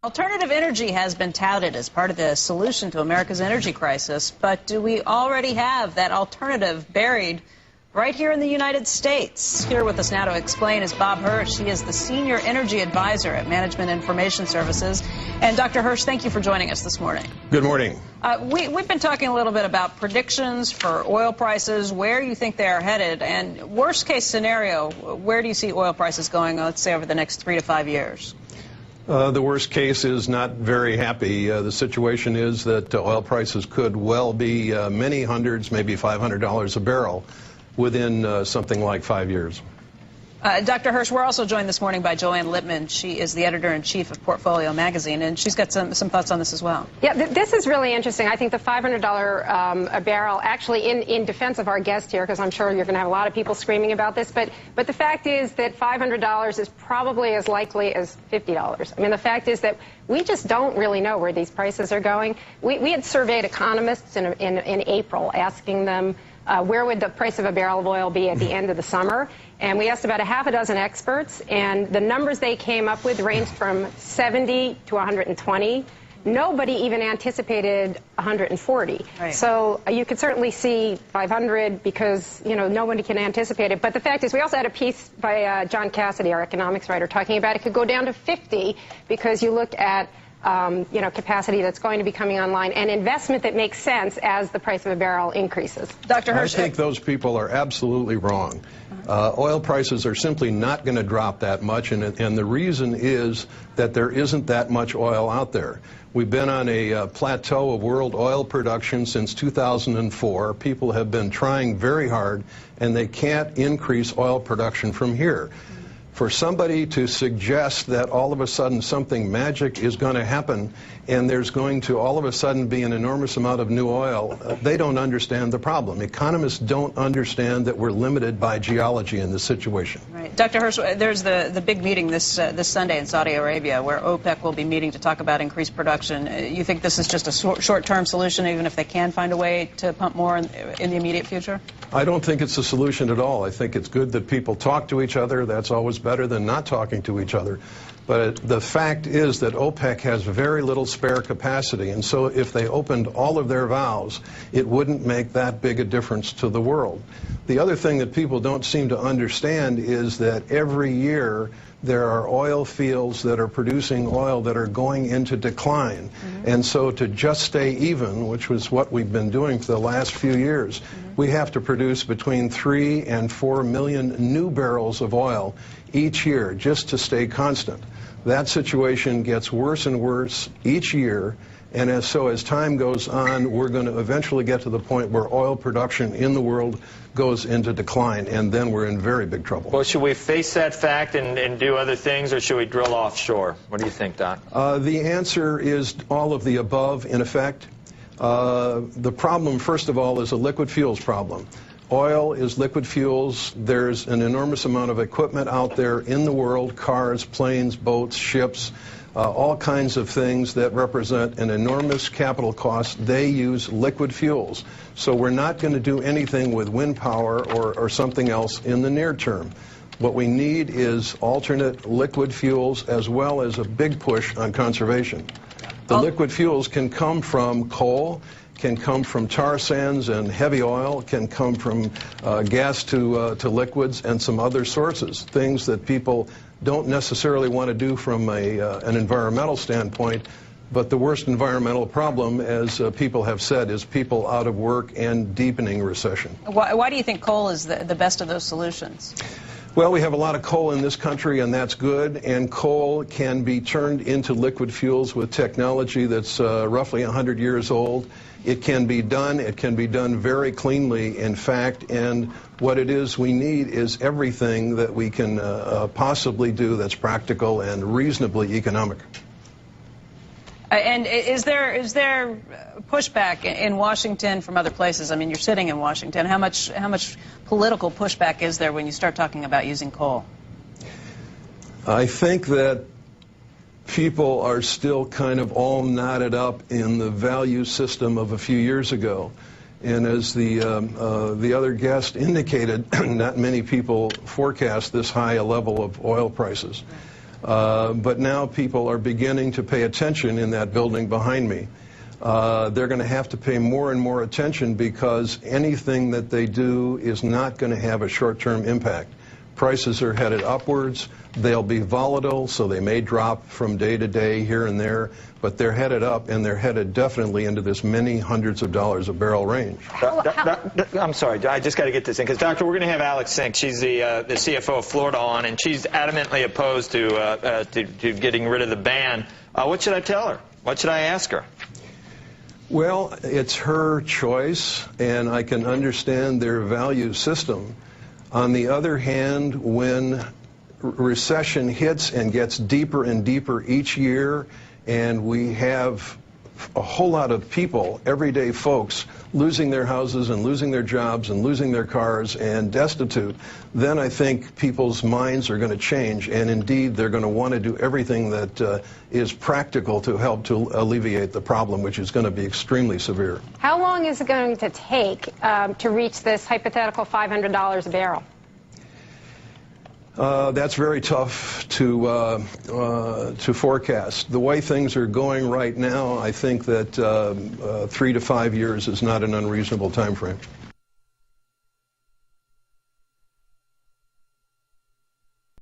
Alternative energy has been touted as part of the solution to America's energy crisis, but do we already have that alternative buried right here in the United States? Here with us now to explain is Bob Hirsch. He is the Senior Energy Advisor at Management Information Services. And Dr. Hirsch, thank you for joining us this morning. Good morning. We've been talking a little bit about predictions for oil prices, where you think they are headed, and worst case scenario, where do you see oil prices going, let's say, over the next 3 to 5 years? The worst case is not very happy. The situation is that oil prices could well be many hundreds, maybe $500 a barrel within something like 5 years. Dr. Hirsch, we're also joined this morning by Joanne Lippman. She is the editor-in-chief of Portfolio Magazine, and she's got some thoughts on this as well. Yeah, this is really interesting. I think the $500 a barrel, actually, in defense of our guest here, because I'm sure you're going to have a lot of people screaming about this, but the fact is that $500 is probably as likely as $50. I mean, the fact is that we just don't really know where these prices are going. We had surveyed economists in April, asking them where would the price of a barrel of oil be at the end of the summer. And we asked about a half a dozen experts, and the numbers they came up with ranged from 70 to 120. Nobody even anticipated 140. Right. So you could certainly see 500 because, you know, nobody can anticipate it. But the fact is, we also had a piece by John Cassidy, our economics writer, talking about it could go down to 50 because you look at you know, capacity that's going to be coming online and investment that makes sense as the price of a barrel increases. Dr. Hirsch, I think those people are absolutely wrong. Oil prices are simply not going to drop that much, and the reason is that there isn't that much oil out there. We've been on a plateau of world oil production since 2004. People have been trying very hard, and they can't increase oil production from here. For somebody to suggest that all of a sudden something magic is going to happen and there's going to all of a sudden be an enormous amount of new oil, they don't understand the problem. Economists don't understand that we're limited by geology in this situation. Right. Dr. Hirsch, there's the big meeting this Sunday in Saudi Arabia where OPEC will be meeting to talk about increased production. You think this is just a short-term solution, even if they can find a way to pump more in the immediate future? I don't think it's a solution at all. I think it's good that people talk to each other. That's always better than not talking to each other. But the fact is that OPEC has very little spare capacity, and so if they opened all of their valves, it wouldn't make that big a difference to the world. The other thing that people don't seem to understand is that every year there are oil fields that are producing oil that are going into decline. And so to just stay even, which was what we've been doing for the last few years, we have to produce between 3 and 4 million new barrels of oil each year just to stay constant. That situation gets worse and worse each year, and as time goes on, we're going to eventually get to the point where oil production in the world goes into decline, and then we're in very big trouble. Well, should we face that fact and do other things, or should we drill offshore? What do you think, Doc? The answer is all of the above, in effect. The problem, first of all, is a liquid fuels problem. Oil is liquid fuels. There's an enormous amount of equipment out there in the world, cars, planes, boats, ships, all kinds of things that represent an enormous capital cost. They use liquid fuels. So we're not going to do anything with wind power or something else in the near term. What we need is alternate liquid fuels as well as a big push on conservation. The liquid fuels can come from coal, can come from tar sands and heavy oil, can come from gas to liquids and some other sources, things that people don't necessarily want to do from an environmental standpoint. But the worst environmental problem, as people have said, is people out of work and deepening recession. Why do you think coal is the best of those solutions? Well, we have a lot of coal in this country, and that's good, and coal can be turned into liquid fuels with technology that's roughly 100 years old. It can be done. It can be done very cleanly, in fact, and what it is we need is everything that we can possibly do that's practical and reasonably economic. And is there pushback in Washington from other places? I mean, you're sitting in Washington. How much political pushback is there when you start talking about using coal? I think that people are still kind of all knotted up in the value system of a few years ago. And as the other guest indicated, not many people forecast this high a level of oil prices. But now people are beginning to pay attention in that building behind me. They're going to have to pay more and more attention because anything that they do is not going to have a short-term impact. Prices are headed upwards. They'll be volatile, so they may drop from day to day here and there, but they're headed up, and they're headed definitely into this many hundreds of dollars a barrel range. I'm sorry, I just got to get this in, because, Doctor, we're going to have Alex Sink. She's the CFO of Florida on, and she's adamantly opposed to getting rid of the ban. What should I tell her? What should I ask her? Well, it's her choice, and I can understand their value system. On the other hand, when recession hits and gets deeper and deeper each year, and we have a whole lot of people, everyday folks, losing their houses and losing their jobs and losing their cars and destitute, then I think people's minds are going to change, and indeed they're going to want to do everything that is practical to help to alleviate the problem, which is going to be extremely severe. How long is it going to take to reach this hypothetical $500 a barrel? That's very tough to forecast. The way things are going right now, I think that 3 to 5 years is not an unreasonable time frame.